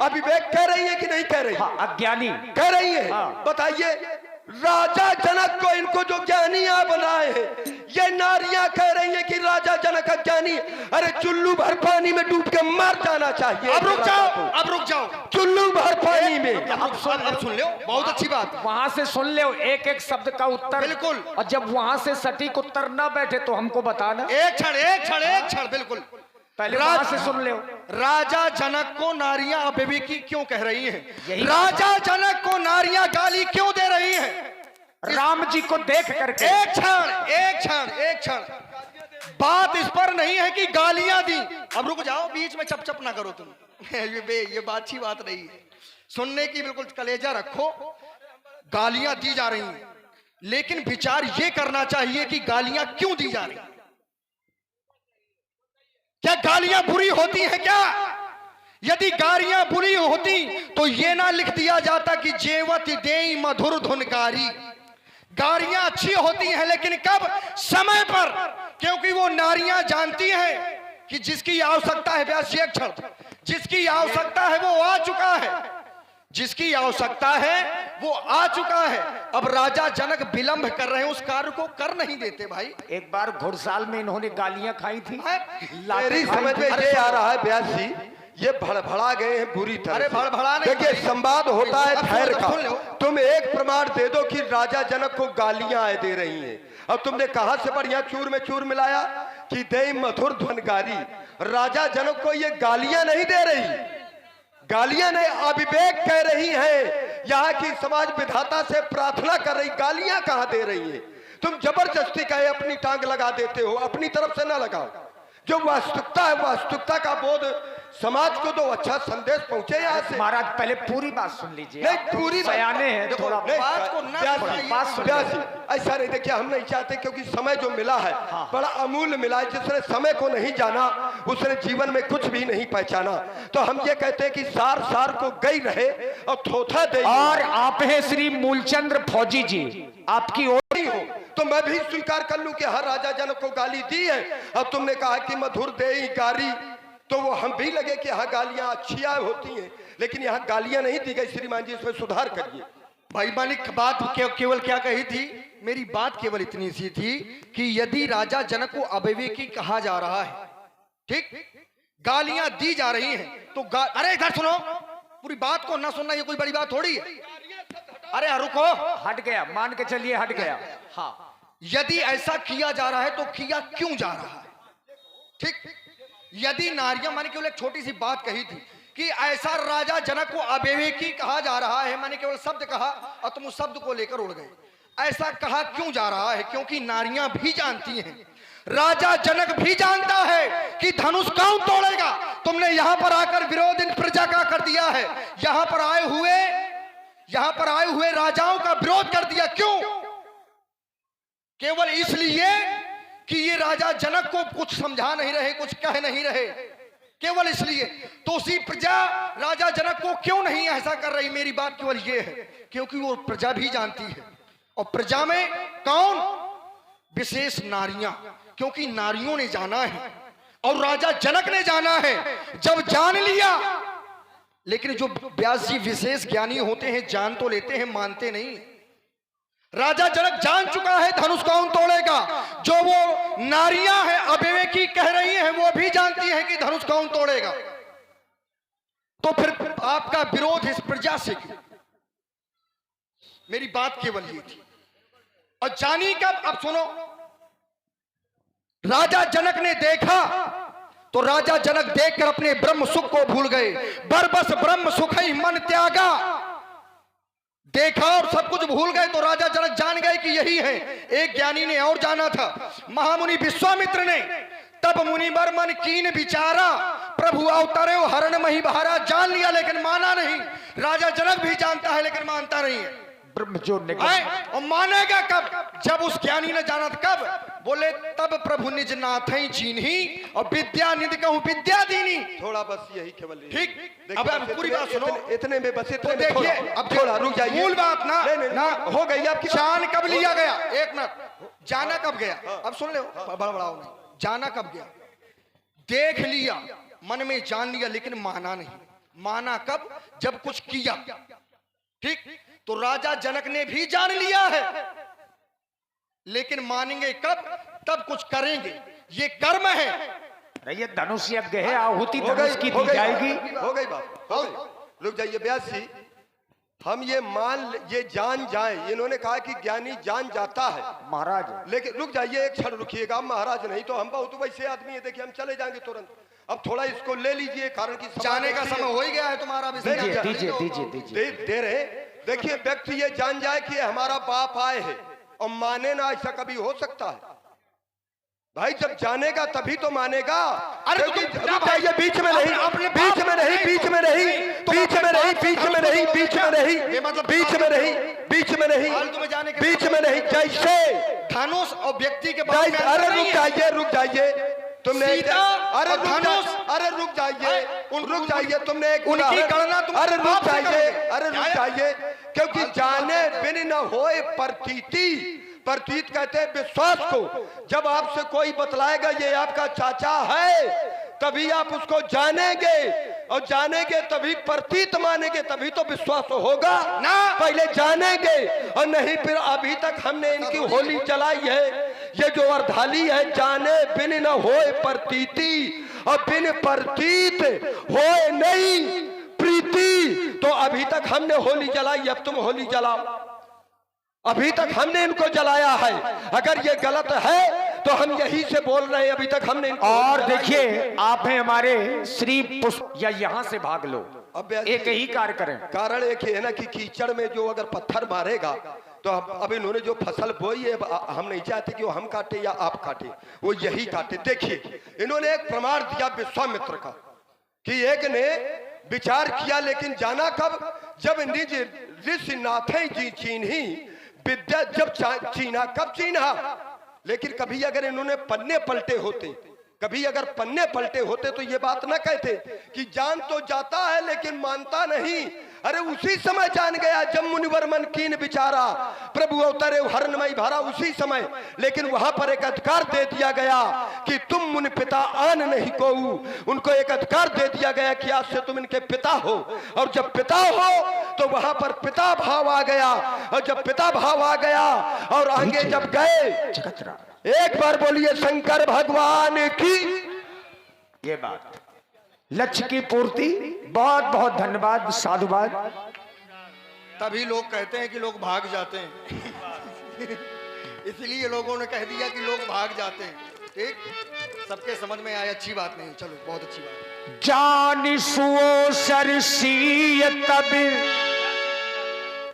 अविवेक कह रही है कि नहीं कह रही? हाँ, अज्ञानी। कह रही है। हाँ। बताइए राजा जनक को इनको जो ज्ञानियां बनाए हैं, ये नारियां कह रही हैं कि राजा जनक अज्ञानी है। अरे चुल्लू भर पानी में डूब के मर जाना चाहिए। अब रुक जाओ, अब रुक जाओ, चुल्लू भर पानी में। अब सुन लो, बहुत अच्छी बात। वहां से सुन ले एक एक शब्द का उत्तर। बिल्कुल। और जब वहां से सटीक उत्तर ना बैठे तो हमको बताना। एक क्षण, एक क्षण, एक क्षण, बिल्कुल। पहले वहां से सुन ले। राजा जनक को नारियां अविवेकी क्यों कह रही हैं? यही राजा जनक को नारियां गाली क्यों दे रही हैं? राम जी को देख करके। एक क्षण, एक क्षण, एक क्षण, बात इस पर नहीं है कि गालियां दी। अब रुक जाओ, बीच में चप चप ना करो तुम। ये बात अच्छी बात नहीं है। सुनने की बिल्कुल कलेजा रखो। गालियां दी जा रही हैं, लेकिन विचार ये करना चाहिए कि गालियां क्यों दी जा रही हैं। क्या गालियां बुरी होती हैं क्या? यदि गालियां बुरी होती तो ये ना लिख दिया जाता कि जेवत देई मधुर धुनकारी। गालियां अच्छी होती हैं, लेकिन कब? समय पर। क्योंकि वो नारियां जानती हैं कि जिसकी आवश्यकता है, व्यास जी एक क्षण, जिसकी आवश्यकता है वो आ चुका है, जिसकी आवश्यकता है वो आ चुका है। अब राजा जनक विलंब कर रहे हैं, उस कार्य को कर नहीं देते भाई। एक बार घुड़साल में इन्होंने गालियां खाई थी। मेरी समझ में ये आ रहा है व्यास जी, ये भड़भड़ा गए हैं बुरी तरह। अरे भड़भड़ा नहीं, देखिए संवाद होता है ठहर का। सुन लो। तुम एक प्रमाण दे दो कि राजा जनक को गालियां आए दे रही हैं। अब तुमने कहां से बढ़िया चूर में चूर मिलाया कि दे मधुर ध्वनकारी। राजा जनक को ये गालियां नहीं दे रही, गालियां नहीं, अविवेक कह रही है। यहाँ की समाज विधाता से प्रार्थना कर रही, गालियां कहां दे रही है? तुम जबरदस्ती कहे अपनी टांग लगा देते हो, अपनी तरफ से ना लगाओ। जो वास्तविकता है, वास्तविकता का बोध समाज को तो अच्छा संदेश पहुंचे यहाँ से। महाराज पहले पूरी बात सुन लीजिए। नहीं पूरी बयाने हैं, थोड़ा बात को ना ऐसा नहीं। देखिए हम नहीं चाहते, क्योंकि समय जो मिला है बड़ा अमूल्य मिला है। जिसने समय को नहीं जाना उसने जीवन में कुछ भी नहीं पहचाना। तो हम ये कहते हैं कि सार सार को गई रहे और थोथा दे। और आप हैं श्री मूलचंद्र फौजी जी, आपकी ओर नहीं हो तो मैं भी स्वीकार कर लूं कि हर राजा जनक को गाली दी है। अब तुमने कहा कि मधुर देई गारी, तो वो हम भी लगे कि यहाँ गालियां अच्छियां होती हैं, लेकिन यहाँ गालियां नहीं दी गई। श्रीमान जी इसमें सुधार करिए। भाई मालिक, बात केवल क्या कही थी? मेरी बात केवल इतनी सी थी कि यदि राजा जनक को अविवेकी कहा जा रहा है, ठीक, गालियां दी जा रही हैं, तो अरे इधर सुनो, पूरी बात को ना सुनना ये कोई बड़ी बात थोड़ी है। अरे रुको, हट गया, मान के चलिए हट गया। हाँ, यदि ऐसा किया जा रहा है तो किया क्यों जा रहा है? ठीक, यदि नारियां, मैंने केवल एक छोटी सी बात कही थी कि ऐसा राजा जनक को अविवेकी कहा जा रहा है, मैंने केवल शब्द कहा और तुम उस शब्द को लेकर उड़ गए। ऐसा कहा क्यों जा रहा है? क्योंकि नारियां भी जानती हैं, राजा जनक भी जानता है कि धनुष कौन तोड़ेगा। तुमने यहां पर आकर विरोध इन प्रजा का कर दिया है, यहां पर आए हुए राजाओं का विरोध कर दिया। क्यों? केवल इसलिए कि ये राजा जनक को कुछ समझा नहीं रहे, कुछ कह नहीं रहे, केवल इसलिए। तो उसी प्रजा राजा जनक को क्यों नहीं ऐसा कर रही? मेरी बात केवल ये है, क्योंकि वो प्रजा भी जानती है। और प्रजा में कौन? विशेष नारियां, क्योंकि नारियों ने जाना है और राजा जनक ने जाना है। जब जान लिया, लेकिन जो व्यास जी विशेष ज्ञानी होते हैं जान तो लेते हैं, मानते नहीं। राजा जनक जान चुका है धनुष कौन तोड़ेगा। जो वो नारियां हैं अविवेकी कह रही हैं, वो भी जानती हैं कि धनुष कौन तोड़ेगा। तो फिर आपका विरोध इस प्रजा से क्यों? मेरी बात केवल ये थी। और जानी कब? अब सुनो, राजा जनक ने देखा तो राजा जनक देखकर अपने ब्रह्म सुख को भूल गए। बरबस ब्रह्म सुख ही मन त्यागा। देखा और सब कुछ भूल गए तो राजा जनक जान गए कि यही है। एक ज्ञानी ने और जाना था, महामुनि विश्वामित्र ने। तब मुनिवर मन कीन विचारा, प्रभु अवतरे हरण मही बहारा। जान लिया लेकिन माना नहीं। राजा जनक भी जानता है लेकिन मानता नहीं है। ब्रह्म जो और मानेगा कब? जब उस ज्ञानी ने जाना था। कब? बोले तब प्रभु निज नाथई चीन्ही और विद्या निधि कहूं विद्या दीनी। थोड़ा बस यही केवल। ठीक, अब पूरी बात सुनो। इतने में बस इतने में देखिए, अब थोड़ा रुक जाइए। मूल बात ना हो गई आपकी। जान कब लिया गया? एक मिनट, जाना कब गया? अब सुन लो, बड़बड़ाओ नहीं। जाना कब गया? देख लिया, मन में जान लिया, लेकिन माना नहीं। माना कब? जब कुछ किया। ठीक, तो राजा जनक ने भी जान लिया है, लेकिन मानेंगे कब? तब कुछ करेंगे, ये कर्म है। अरे ये धनुष यज्ञ है, आहुति हो धनुष की दी जाएगी। हो गई बात, हो गई। रुक जाइए व्यास जी, हम ये जान जाए, इन्होंने कहा कि ज्ञानी जान जाता है महाराज। लेकिन रुक जाइए, एक क्षण रुकिएगा महाराज, नहीं तो हम बहुत वैसे आदमी है, देखिए हम चले जाएंगे तुरंत। अब थोड़ा इसको ले लीजिए, कारण की जाने का समय हो ही गया है तुम्हारा भी। दीजिए दीजिए दीजिए दीजिए। दे रहे। देखिए व्यक्ति ये जान जाए कि हमारा बाप आए हैं और माने ना, ऐसा कभी हो सकता है भाई? जब जानेगा तभी तो मानेगा। अरे रुक जाइए, बीच में नहीं, बीच में नहीं, बीच में नहीं, बीच में नहीं, बीच में नहीं, बीच में नहीं, बीच में नहीं, बीच में नहीं, बीच में नहीं। जैसे धनुष और व्यक्ति के बारे में, अरे रुक जाइए, रुक जाइए, तुमने अरे धनुष, अरे रुक जाइए, रुक जाइए, तुमने एक उनकी गणना तुम, अरे रुक जाइए, अरे रुक जाइए, क्योंकि जाने बिन न होए प्रतीति। प्रतीत कहते हैं विश्वास को। जब आपसे कोई बतलाएगा ये आपका चाचा है, तभी आप उसको जानेंगे, और जानेंगे तभी प्रतीत मानेंगे, तभी तो विश्वास होगा ना। पहले जानेंगे, और नहीं फिर अभी तक हमने इनकी होली जलाई है। ये जो अर्धाली है, जाने बिन न होए प्रतीति, और बिन प्रतीत होए नहीं प्रीति। तो अभी तक हमने होली जलाई, अब तुम होली जलाओ। अभी तक हमने इनको जलाया है, अगर ये गलत है तो हम यही से बोल रहे हैं, अभी तक हमने इनको। और देखिए, आप हैं हमारे श्री पुष्प, या यहाँ से भाग लो, अब एक ही कार्य करें। कारण एक ही है ना कि कीचड़ में जो अगर पत्थर मारेगा तो अब इन्होंने जो फसल बोई है, हम नहीं चाहते कि वो हम काटे या आप काटे, वो यही काटे। देखिए इन्होंने एक प्रमाण दिया विश्वामित्र का कि एक ने विचार किया, लेकिन जाना कब? जब निज ऋषि नाथे जी चीन्ही विद्या, जब चीना कब चीना। लेकिन कभी अगर इन्होंने पन्ने पलटे होते, कभी अगर पन्ने पलटे होते तो ये बात ना कहते कि जान तो जाता है लेकिन मानता नहीं। अरे उसी समय जान गया जब मुनिवर मन कीन बिचारा, प्रभु अवतरे हरणमय भरा, उसी समय। लेकिन वहां पर एक अधिकार दे दिया गया कि तुम मुनि पिता आन नहीं को, उनको एक अधिकार दे दिया गया कि आज से तुम इनके पिता हो। और जब पिता हो तो वहां पर पिता भाव आ गया, और जब पिता भाव आ गया और आगे जब गए, एक बार बोलिए शंकर भगवान की। ये बात लक्ष्य की पूर्ति। बहुत बहुत धन्यवाद, साधुवाद। तभी लोग कहते हैं कि लोग भाग जाते हैं इसलिए लोगों ने कह दिया कि लोग भाग जाते हैं। ठीक, सबके समझ में आया, अच्छी बात नहीं, चलो बहुत अच्छी बात। जान सुओ सरसीय तब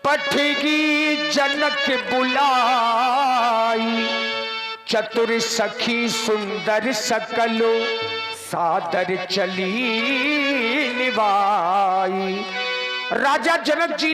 पठगी जनक बुलाई, चतुर सखी सुंदर सकलो सादर चली निभाई। राजा जनक जी